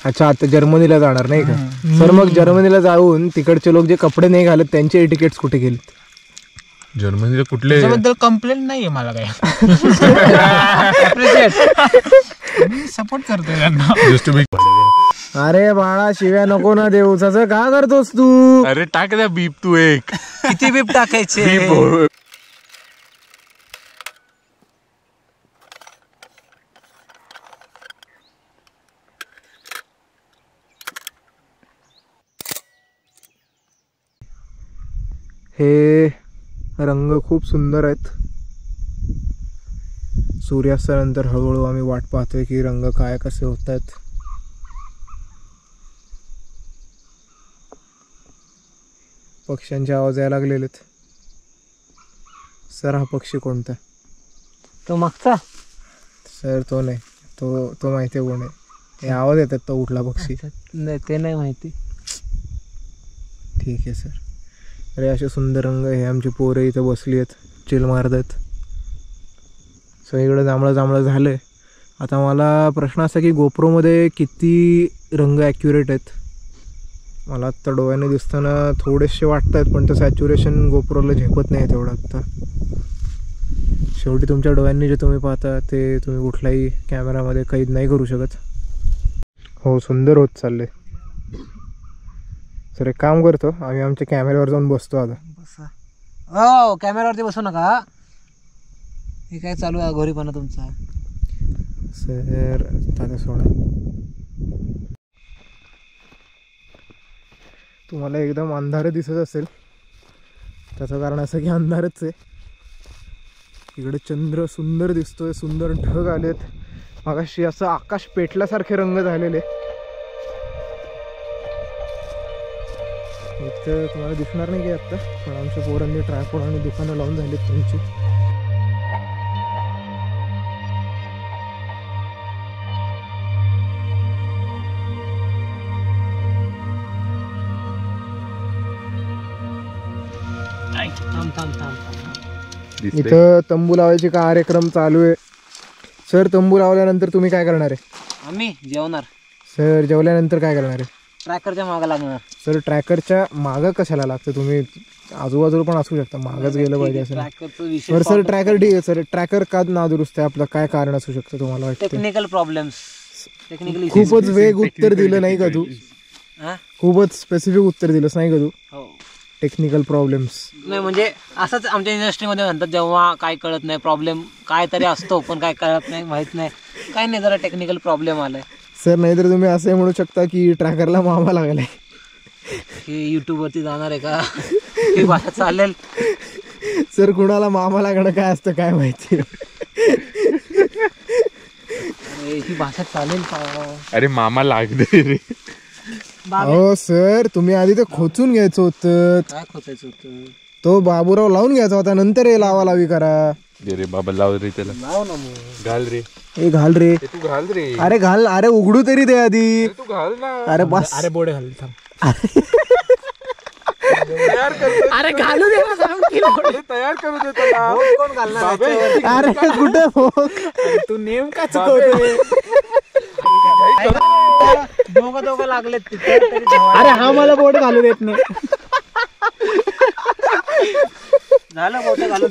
अच्छा, आता जर्मनीला जाणार नाही का सर? मग जर्मनीला जाऊन तिकडचे लोक जे कपडे नाही घालत त्यांचे तिकीट्स कुठे गेलेत? जर्मनीला कुठले? त्याबद्दल कंप्लेंट नाहीये मला काय. सपोर्ट करतोय त्यांना. अरे बाळा, शिव्या नको ना देऊ. तसं का करतोस तू? अरे टाक द्या बीप तू एक. किती बीप टाकायचे? हे रंग खूप सुंदर आहेत. सूर्यास्तानंतर हळूहळू आम्ही वाट पाहतोय की रंग काय कसे होत आहेत. पक्ष्यांचे आवाज यायला लागलेलेत. सर, हा पक्षी कोणता? तो मागचा सर तो नाही, तो माहिती आहे कोण आहे? हे आवाज येतात तो उठला पक्षी. नाही, ते नाही माहिती. ठीक आहे सर. अरे असे सुंदर रंग. हे आमची पोरं इथं बसली आहेत, चिल मारत आहेत. सगळीकडे जांभळं जांभळं झालं आहे. आता मला प्रश्न असा की गोप्रोमध्ये किती रंग ॲक्युरेट आहेत? मला आत्ता डोळ्याने दिसताना थोडेसे वाटत आहेत, पण तर सॅच्युरेशन गोप्रोला झेपत नाही तेवढं आत्ता. शेवटी तुमच्या डोळ्यांनी जे तुम्ही पाहता ते तुम्ही कुठल्याही कॅमेरामध्ये कैद नाही करू शकत. हो, सुंदर होत चालले. सर एक काम करतो, आम्ही आमच्या कॅमेऱ्यावर जाऊन बसतो आता. हो, कॅमेऱ्यावरती बसू नका. हे काय चालू आहे घोरीपणा तुमचा? सर आता सोडा. तुम्हाला एकदम अंधार दिसत असेल, त्याचं कारण असं की अंधारच आहे. इकडे चंद्र सुंदर दिसतोय, सुंदर ढग आलेत. मगाशी असं आकाश पेटल्यासारखे रंग झालेले. इथं तुम्हाला दिसणार नाही की आत्ता, पण आमच्या पोरांनी ट्रायपॉड आणि दुकानं लावून झालीत त्यांची. इथं तंबू लावायचे कार्यक्रम चालू आहे. सर, तंबू लावल्यानंतर तुम्ही काय करणार आहे? आम्ही जेवणार. सर, जेवल्यानंतर काय करणार आहे? ट्रॅकरच्या मागं लागणार. सर, ट्रॅकरच्या मागं कशाला लागतं? तुम्ही आजूबाजूला पण असू शकता, मागच गेलं पाहिजे असं. बरं सर, ट्रॅकर ठीक आहे सर. ट्रॅकर का नादुरुस्त आहे? आपलं काय कारण असू शकतं तुम्हाला वाटतं? Technical problems, technical. खूपच वेग उत्तर दिलं नाही का तू? खूपच स्पेसिफिक उत्तर दिलंस नाही का तू? टेक्निकल प्रॉब्लेम्स नाही, म्हणजे असंच आमच्या इंडस्ट्रीमध्ये म्हणतात, जेव्हा काय कळत नाही, प्रॉब्लेम काय तरी असतो पण काय कळत नाही, माहित नाही काय नाही, जरा टेक्निकल प्रॉब्लेम आलाय. सर, नाहीतर तुम्ही असं म्हणू शकता की ट्रॅकरला मामा लागलाय. हे युट्यूब वरती जाणार आहे का? ही भाषा चालेल? सर, कुणाला मामा लागणं काय असतं काय माहिती. ही भाषा चालेल का? अरे मामा लागले रे. हो सर, तुम्ही आधी ते खोचून घ्यायचं होतं. काय खोचायचं होतं? तो बाबूराव लावून घ्यायचा होता, नंतर हे लावा लावी करा. रे बाबा, लाव रे त्याला. लाव ना मग. घाल रे. ए घाल रे. तू घाल रे. अरे घाल. अरे उघडू तरी दे आधी. तू घाल ना. अरे बस. अरे बोडे घाल. अरे घालू दे. तयार करू दे त्याला. कोण घालणार? अरे कुठे भोग? तू नेमका चुकवतोय. दोघं लागलेत तिथे. अरे हा मला बोट घालू देत नाही. झालं बोट घालून.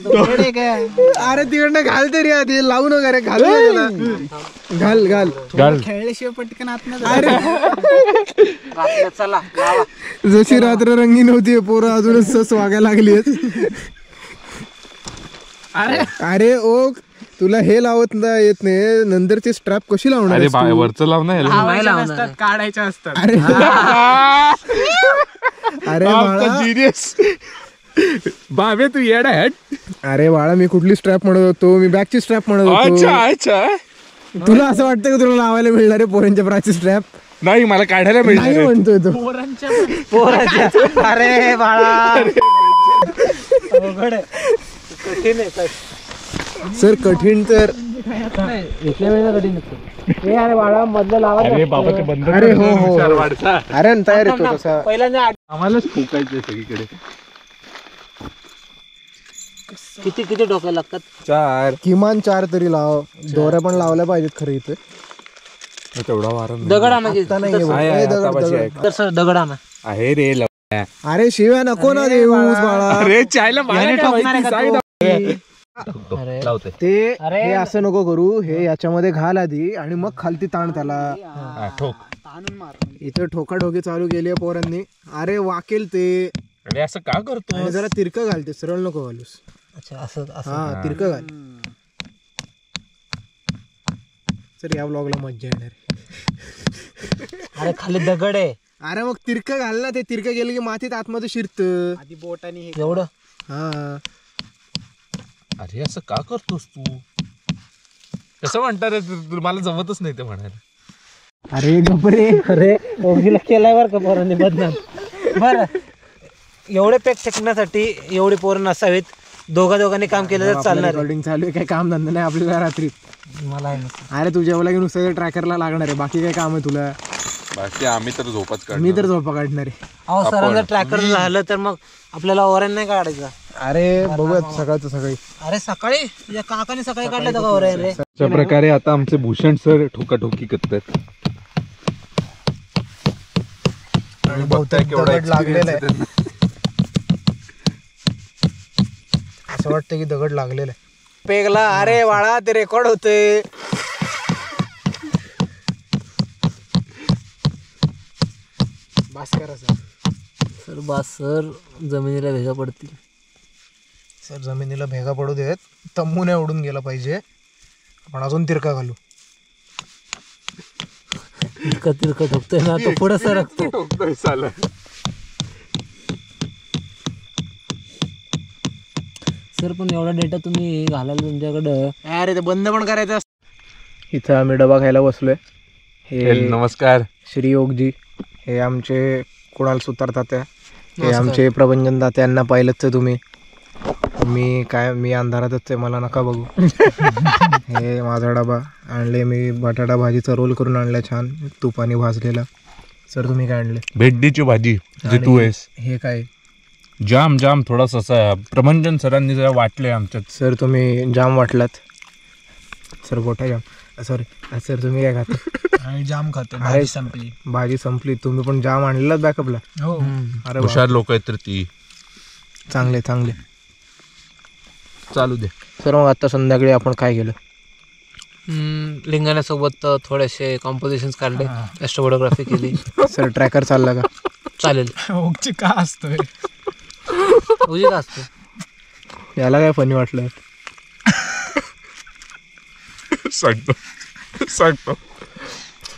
अरे तिकडनं घाल तरी आधी, लावू नका रे. घालू दे त्याला. घाल घाल घाल. खेळल्याशिवाय पटकन आत. अरे चला लावा. जशी रात्र रंगीन होती, पोरं अजूनच सस वागायला लागली. अरे ओ, तुला हे लावत येत नाही, नंतरची स्ट्रॅप कशी लावणार? अरे वरचं लाव ना. काढायच्या असतात. अरे अरे बाळा, बाबे तू येडा हट. अरे बाळा, मी कुठली स्ट्रॅप म्हणत होतो? मी बॅगची स्ट्रॅप म्हणत होतो. अच्छा अच्छा. तुला असं वाटतं का तुला लावायला मिळणार आहे पोरांच्या ब्राची स्ट्रॅप? नाही, मला काढायला नाही म्हणतोय तो. पोरांच्या. अरे बाळा, कठीण आहे सर. कठीण तर इथल्या वेळेला कठीण नसतं. अरे बाळा, मधलं लावा. अरे बाबा, ते बंद. अरे हो हो. अरे तयार येतो तसा. पहिल्यांदा आम्हालाच फुकायचं सगळीकडे. किती किती डोक्याला लागतात? 4, किमान 4 तरी लाव. दोऱ्या पण लावल्या पाहिजेत खरं इथे. तेवढा वारा दगड आणा की. आता नाही आहे बघ. आहे, ए, दगड, आतापाशी दगड. आहे. तर सर दगड आणा. आहे रे अरे शिव्या नको ना देऊस बाळा. अरे चायला याने ठोकणार आहे का तू? अरे लावते ते अरे. हे असं नको करू. हे याच्यामध्ये घाल आधी आणि मग खालती ताण त्याला. ठोक. इथं ठोकाठोकी चालू केली आहे पोरांनी. अरे वाकेल ते. अरे असं का करतो आणि जरा तिरकं घालते, सरळ नको घालूस. अच्छा असं असं. हा तिरकं घाल. तर या ब्लॉगला मज्जा येणार आहे. अरे खाली दगड आहे अरे मग तिरकं घाल ना. ते तिरकं गेलं की मातीत आतमध्ये शिरत आधी बोटाने. एवढं. हा अरे असं का करतोस तू? कसं म्हणता रे मला जमतच नाही ते म्हणायला. अरे गपरे. अरे ओगीला केलाय बरं का पोरांनी बदनाम. बरं एवढे पॅक फेकण्यासाठी एवढी पोरं नसावीत. दोघांनी काम केलं तर चालणार आहे. रेकॉर्डिंग चालू आहे. काही काम धंदा नाही आपल्याला रात्री. मला आहे नसतं. अरे तुझ्या की नुसतं ट्रॅकरला लागणार आहे. बाकी काय काम आहे तुला? बाकी आम्ही तर झोपच मी तर झोपा काढणार आहे. अहो सरांचं ट्रॅकर झालं तर मग आपल्याला ओऱ्यान नाही काढायचं. अरे बघूयात सकाळचं सकाळी. अरे सकाळी तुझ्या काकाने सकाळी काढलं का ओऱ्यान रे? अशा प्रकारे आता आमचे भूषण सर ठोकाठोकी करतात. आणि बहुतेक दगड लागलेला आहे. असं वाटतं की दगड लागलेला आहे. पेगला. अरे बाळा ते रेकॉर्ड होते. भास्कर सर बास सर जमिनीला भेगा पडतील. सर जमिनीला भेगा पडू देत. तंबू नाही उडून गेला पाहिजे. आपण अजून तिरका घालू. इतकं तिरकं ठोकतोय ना तो पुढं सरकतो. सर पण एवढा डेटा तुम्ही घालायला तुमच्याकडं. अरे ते बंद पण करायचं असतं. इथं आम्ही डबा खायला बसलोय. हे नमस्कार. श्री योगजी. हे आमचे कुणाल सुतार तात्या. हे आमचे प्रभंजन तात्या. यांना पाहिलंच तुम्ही. मी अंधारातच आहे. मला नका बघू. हे माझा डबा आणले मी. बटाटा भाजीचा रोल करून आणलाय छान तुपाने भाजलेला. सर तुम्ही काय आणले? भेंडीची भाजी जे तू आहेस. हे काय? जाम जाम थोडासा प्रबंधन सरांनी जरा वाटले आमच्यात. सर तुम्ही जाम वाटलात. सर गोठा जाम. सॉरी सर तुम्ही काय खाता? जाम खातो. भाजी संपली. भाजी संपली. तुम्ही पण जाम आणलेलात बॅकअपला? हो. अरे हुशार लोक आहेत तर ती. चांगले चांगले. चालू दे. सर मग आता संध्याकाळी आपण काय केलं? लिंगाण्यासोबत थोडेसे कॉम्पोजिशन्स काढले. ॲस्ट्रोफोटोग्राफी केली. सर ट्रॅकर चालला का? चालेल. ओगची का असतोय? उजी का असतो? याला काय फनी वाटलं? सांगतो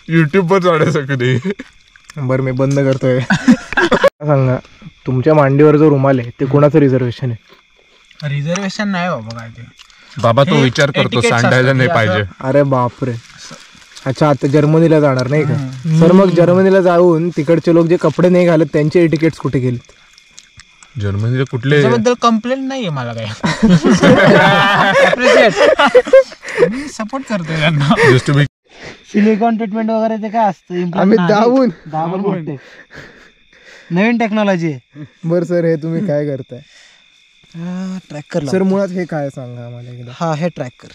युट्यूब वर जाण्यासाठी. बरं मी बंद करतोय. सांगा तुमच्या मांडीवर जो रुमाल आहे ते कोणाचं रिझर्वेशन आहे? रिझर्वेशन नाही बाबा. काय ते बाबा तो विचार करतो सांडायला नाही पाहिजे. अरे बापरे. अच्छा आता जर्मनीला जाणार नाही का? सर मग जर्मनीला जाऊन तिकडचे लोक जे कपडे नाही घालत त्यांचे तिकीट्स कुठे गेलेत? जर्मनीला कुठले? त्याबद्दल कंप्लेंट नाहीये मला काय. मी सपोर्ट करतोय त्यांना. सिलिकॉन ट्रीटमेंट वगैरे ते काय असतं? आम्ही दाबून नवीन टेक्नॉलॉजी आहे. बरं सर हे तुम्ही काय करताय? ट्रॅकर सर मुळात हे काय सांगा आम्हाला एकदा. हा हे ट्रॅकर.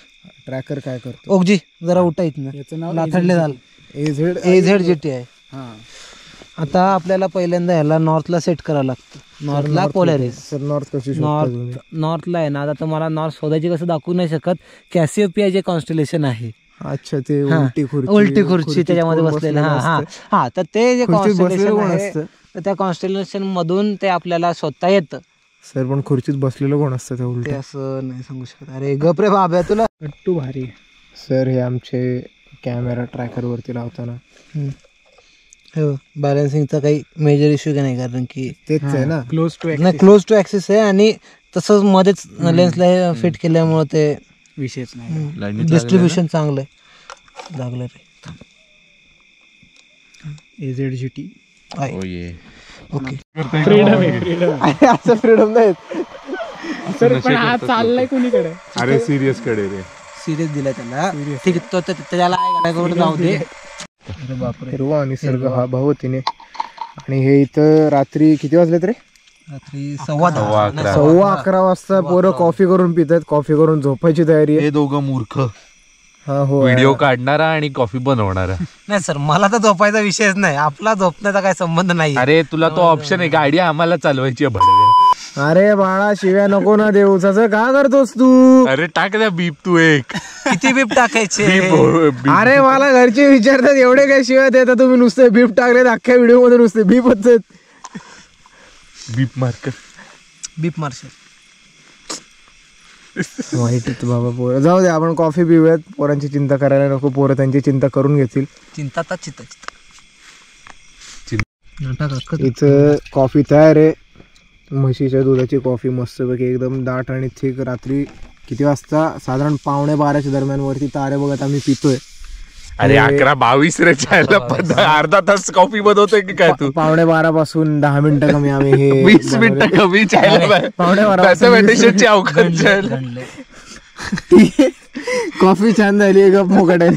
ट्रॅकर काय करतो? ओगजी जरा उठा इथनं. लाथडले झालं. AZGT आहे. आता आपल्याला पहिल्यांदा ह्याला नॉर्थला सेट करावं लागतं. नॉर्थला पोलॅरिस. सर नॉर्थ कशी शोधता तुम्ही? नॉर्थला आहे ना. आता तुम्हाला नॉर्थ शोधायची कसं दाखवू नाही शकत. कॅसिओपिया जे कॉन्स्टेलेशन आहे. अच्छा ते उलटी खुर्ची त्याच्यामध्ये बसलेलं. हा तर ते जे कॉन्स्टेलेशन आहे तर त्या कॉन्स्टेलेशन मधून ते आपल्याला शोधता येतं. सर पण खुर्चीत बसलेलं कोण असतं ते उलट? ते असं नाही सांगू शकत. अरे गप रे बाब्या तुला. कट्टू भारी. सर हे आमचे कॅमेरा ट्रॅकर वरती लावताना हो बॅलन्सिंगचा काही मेजर इश्यू नाही. कारण की तेच आहे ना. क्लोज टू ऍक्सिस आहे आणि तसंच मध्येच लेन्सला फिट केल्यामुळे ते विषयच नाही. डिस्ट्रीब्युशन चांगलं आहे. लागलं रे. AZGT okay. असं फ्रीडम नाही. सर पण हा चाललाय कोणीकडे? अरे सिरियस कडे रे. सिरियस दिलाय त्याला. ठीक आहे. तो त्याला जाऊ दे. अरे बापरे. हिरवा निसर्ग हा भगवतीने. आणि हे इथं रात्री किती वाजलेत रे? रात्री 11:15 वाजता पोरं कॉफी करून पितात. कॉफी करून झोपायची तयारी आहे. हे दोघं मूर्ख. हो व्हिडिओ काढणारा आणि कॉफी बनवणारा. नाही सर, मला तर झोपायचा विषयच नाही, आपला झोपण्याचा काही संबंध नाही. अरे तुला तो ऑप्शन आहे, गाडी आम्हाला चालवायची आहे भडवे. अरे बाळा शिव्या नको ना देऊ, तसं का करतोस तू? अरे टाक द्या बीप तू एक. किती बीप टाकायचे? अरे मला घरचे विचारतात एवढे काय शिव्या देता तुम्ही, नुसते बीप टाकले अख्ख्या व्हिडिओ मध्ये, नुसते बीपच आहेत. बीप मार्कर, बीप मार्शल. वाईट बाबा. पोरं जाऊ दे, आपण कॉफी पिऊयात. पोरांची चिंता करायला नको, पोरं त्यांची चिंता करून घेतील. चिंता तर चिंता. इथं कॉफी तयार आहे, म्हशीच्या दुधाची कॉफी मस्तपैकी एकदम दाट आणि थिक. रात्री किती वाजता? साधारण 11:45 दरम्यान वरती तारे बघत आम्ही पितोय. अरे 11:22 रे, चायला अर्धा तास कॉफी बनवतोय की काय तू? 11:15 पासून 10 मिनिटं कमी आम्ही हे 20 मिनिटं कमी चायला. 11:15 अवकाश. कॉफी छान झाली, गप मोकट आहे.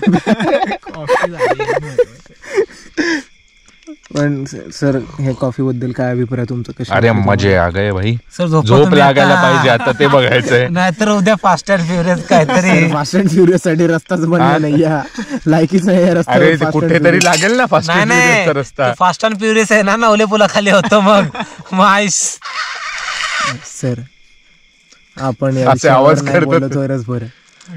पण सर हे कॉफी बद्दल काय अभिप्राय तुमचा? कशा? अरे मजे आ गए भाई. सर झोप लागायला पाहिजे आता, ते बघायचंय. नाहीतर उद्या फास्ट अँड फ्युरियस काहीतरी. फास्ट अँड फ्युरियस साठी रस्ताच बनला नाही, या लायकीचा आहे रस्ता. अरे कुठेतरी लागेल ना फास्ट अँड फ्युरियसचा रस्ता. फास्ट अँड फ्युरियस आहे ना, नवले पुलाखाली होतं मग आईस. सर आपण असे आवाज करतात. बोलतोयच बरं.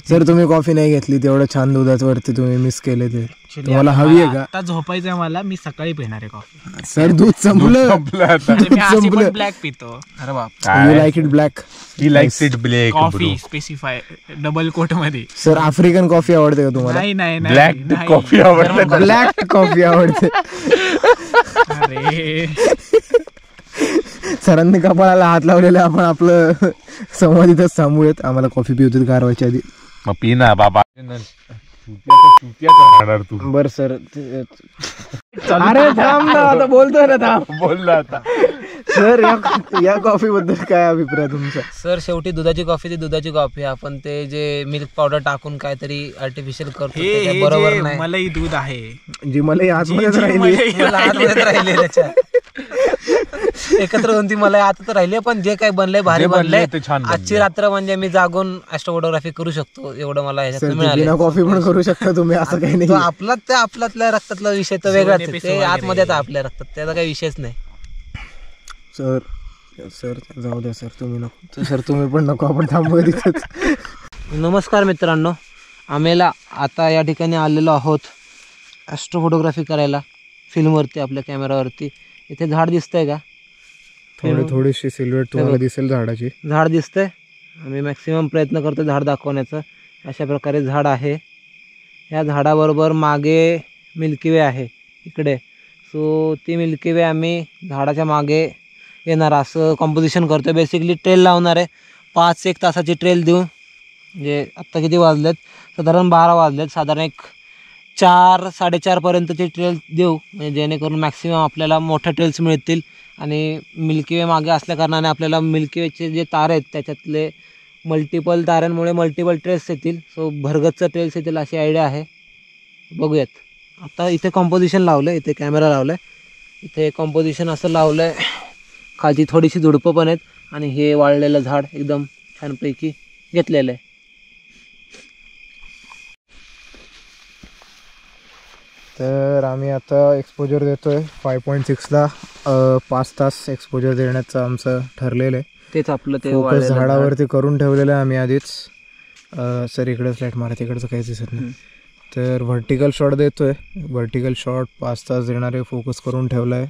सर तुम्ही कॉफी नाही घेतली, तेवढं छान दुधाच वरती तुम्ही मिस केले. ते तुम्हाला हवी आहे का? आता झोपायचंय मला, मी सकाळी पिणार आहे कॉफी. सर दूध संपलं. मी ब्लॅक पितो. अरे बाप. You like it black? He likes it black. Coffee specify double quote मध्ये. सर आफ्रिकन कॉफी आवडते का तुम्हाला? नाही ब्लॅक कॉफी आवडते. ब्लॅक कॉफी आवडते. अरे सरांनी कपाळाला हात लावलेला, आपण आपलं संवाद इथंच थांबूयात. आम्हाला कॉफी पिवतील कारवायच्या आधी. मग पी ना बाबा. राहणार तू. बर सर. अरे थांब ना, आता बोलतोय ना, थांब. बोल आता. सर या कॉफी बद्दल काय अभिप्राय तुमचा? सर शेवटी दुधाची कॉफी ती दुधाची कॉफी. आपण ते जे मिल्क पावडर टाकून काहीतरी आर्टिफिशियल करतो ते काही बरोबर नाही. मलाई दूध आहे जी मलाई आतमध्येच राहिली, मला आतमध्ये राहिले त्याच्यात एकत्र होऊन ती मला आतच राहिली. पण जे काही बनलंय भारी बनलंय. आजची रात्र म्हणजे मी जागून ऍस्ट्रोफोटोग्राफी करू शकतो एवढं मला ह्याच्यात मिळालं. कॉफी पण करू शकता तुम्ही, असं काही नाही. आपला ते आपल्यातल्या रक्तातला विषय तर वेगळाच आहे. ते आतमध्ये आता आपल्या रक्तात त्याचा काही विषयच नाही. सर सर जाऊ द्या सर, तुम्ही नको. सर तुम्ही पण नको, आपण थांबूया तिथेच. नमस्कार मित्रांनो, आम्हाला आता या ठिकाणी आलेलो आहोत ॲस्ट्रोफोटोग्राफी करायला फिल्मवरती, आपल्या कॅमेरावरती. इथे झाड दिसतंय का? थोडीशी सिल्हूएट तुम्हाला दिसेल झाडाची. झाड दिसतंय. आम्ही मॅक्सिमम प्रयत्न करतो झाड दाखवण्याचा. अशा प्रकारे झाड आहे. ह्या झाडाबरोबर मागे मिल्की वे आहे इकडे. सो ती मिल्की वे आम्ही झाडाच्या मागे येणार असं कॉम्पोजिशन करतो. बेसिकली ट्रेल लावणार आहे. 5-1 तासाची ट्रेल देऊन, म्हणजे आत्ता किती वाजलेत? साधारण 12 वाजलेत. साधारण एक 4-4:30पर्यंतची ट्रेल देऊ, म्हणजे जेणेकरून मॅक्सिमम आपल्याला मोठ्या ट्रेल्स मिळतील. आणि मिल्की वे मागे असल्याकारणाने आपल्याला मिल्की वेचे जे तारे आहेत त्याच्यातले मल्टिपल ताऱ्यांमुळे मल्टिपल ट्रेल्स येतील. सो भरगतचं ट्रेल्स येतील अशी आयडिया आहे. बघूयात. आता इथे कॉम्पोजिशन लावलं आहे, इथे कॅमेरा लावला आहे, इथे कॉम्पोजिशन असं लावलं आहे. खालची थोडीशी झुडपं पण आहेत आणि हे वाळलेलं झाड एकदम छानपैकी घेतलेलं आहे. तर आम्ही आता एक्सपोजर देतोय 5.6ला. 5 तास एक्सपोजर देण्याचं आमचं ठरलेलं आहे. तेच आपलं ते फोकस झाडावरती करून ठेवलेलं आहे आम्ही आधीच. सर इकडेच लाईट मारा, तिकडचं काहीच दिसत नाही. तर व्हर्टिकल शॉट देतोय. व्हर्टिकल शॉट 5 तास देणारे फोकस करून ठेवला आहे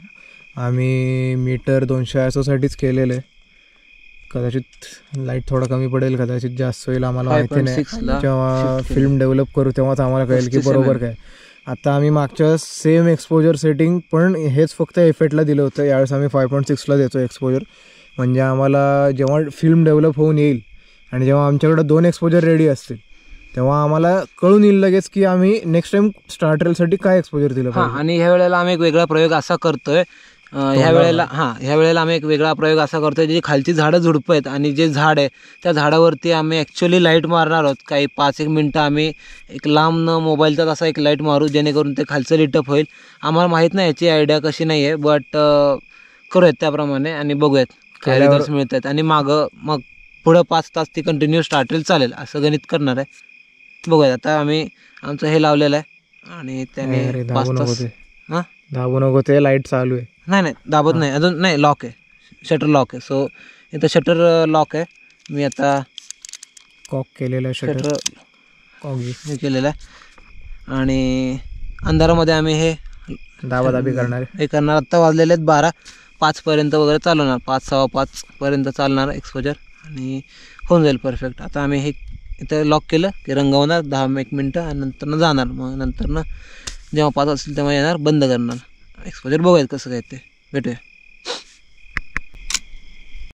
आम्ही. मीटर 200 ISOसाठीच केलेलं आहे. कदाचित लाईट थोडा कमी पडेल, कदाचित जास्त होईल, आम्हाला माहिती नाही. जेव्हा फिल्म डेव्हलप करू तेव्हाच आम्हाला कळेल की बरोबर काय. आता आम्ही मागच्या सेम एक्सपोजर सेटिंग पण हेच फक्त एफेक्टला दिलं होतं. यावेळेस आम्ही 5.6ला देतो एक्सपोजर. म्हणजे आम्हाला जेव्हा फिल्म डेव्हलप होऊन येईल आणि जेव्हा आमच्याकडे 2 एक्सपोजर रेडी असतील तेव्हा आम्हाला कळून येईल लगेच की आम्ही नेक्स्ट टाइम स्टार्टरसाठी काय एक्सपोजर दिलं पाहिजे. आणि ह्या वेळेला आम्ही एक वेगळा प्रयोग असा करतोय. ह्या वेळेला आम्ही एक वेगळा प्रयोग असा करतोय, जी खालची झाडं झुडपं आहेत आणि जे झाड आहे त्या झाडावरती आम्ही ॲक्च्युअली लाईट मारणार आहोत. काही 5-1 मिनटं आम्ही एक लांब न मोबाईलचा तसा एक लाईट मारू, जेणेकरून ते खालचं लिटअप होईल. आम्हाला माहीत नाही याची आयडिया कशी नाही आहे, बट करूयात त्याप्रमाणे आणि बघूयात काय रिझल्ट्स मिळत आहेत. आणि मग पुढं 5 तास ती कंटिन्यू स्टार्टेल चालेल असं गणित करणार आहे. बघूया आता आम्ही आमचं हे लावलेलं आहे आणि त्याने अरे 5 दाबू नको तास ते, हां दाबू नको ते, लाईट चालू आहे. नाही दाबत नाही अजून, नाही लॉक आहे, शटर लॉक आहे. सो इथं शटर लॉक आहे. मी आता कॉक केलेलं शटर, शटर कॉक हे केलेलं आहे आणि अंधारामध्ये आम्ही हे दाबादाबी करणार आहे. हे करणार. आत्ता वाजलेले आहेत 12, 5पर्यंत वगैरे चालवणार, 5 सव्वा 5पर्यंत चालणार एक्सपोजर आणि होऊन जाईल परफेक्ट. आता आम्ही हे इथं लॉक केलं की रंगवणार 10-1 मिनटं आणि नंतरनं जाणार. मग नंतरनं जेव्हा 5 असेल तेव्हा येणार, बंद करणार. एक्सपोजर बघूयात कसं काय ते, भेटूया.